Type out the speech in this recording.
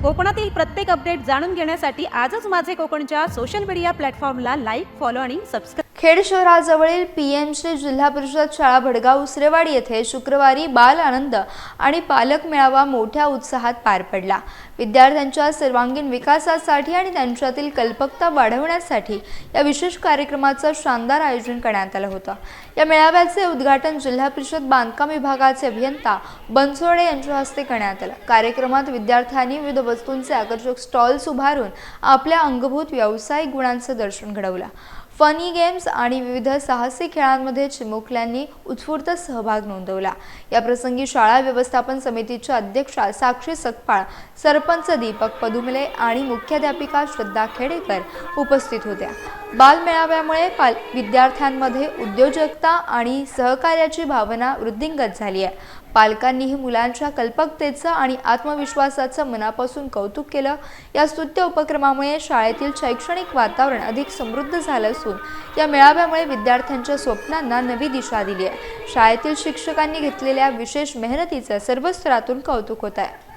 कोकणातील प्रत्येक अपडेट जाणून घेण्यासाठी आजच माझे कोकणच्या सोशल मीडिया प्लॅटफॉर्मला लाईक, फॉलो आणि सबस्क्राईब. खेड शहराजवळील पीएमसी जिल्हा परिषद शाळा भडगाव उसरेवाडी येथे शुक्रवारी बाल आनंद आणि पालक मेळावा मोठ्या उत्साहात पार पडला. विद्यार्थ्यांच्या सर्वांगीण विकासासाठी आणि त्यांच्यातील कल्पकता वाढवण्यासाठी या विशेष कार्यक्रमाचं शानदार आयोजन करण्यात आलं होतं. या मेळाव्याचे उद्घाटन जिल्हा परिषद बांधकाम विभागाचे अभियंता बनसोडे यांच्या हस्ते करण्यात आलं. कार्यक्रमात विद्यार्थ्यांनी विविध वस्तूंचे आकर्षक स्टॉल्स उभारून आपल्या अंगभूत व्यावसायिक गुणांचं दर्शन घडवलं. फनी गेम्स आणि विविध साहसी खेळांमध्ये चिमुकल्यांनी उत्स्फूर्त सहभाग नोंदवला. या प्रसंगी शाळा व्यवस्थापन समितीच्या अध्यक्षा साक्षी सकपाळ, सरपंच दीपक पदुमले आणि मुख्याध्यापिका श्रद्धा खेडेकर उपस्थित होत्या. बाल मेळाव्यामुळे विद्यार्थ्यांमध्ये उद्योजकता आणि सहकार्याची भावना वृद्धिंगत झाली आहे. पालकांनीही मुलांच्या कल्पकतेचं आणि आत्मविश्वासाचं मनापासून कौतुक केलं. या स्तुत्य उपक्रमामुळे शाळेतील शैक्षणिक वातावरण अधिक समृद्ध झालं असून या मेळाव्यामुळे विद्यार्थ्यांच्या स्वप्नांना नवी दिशा दिली आहे. शाळेतील शिक्षकांनी घेतलेल्या विशेष मेहनतीचं सर्व स्तरातून कौतुक होत आहे.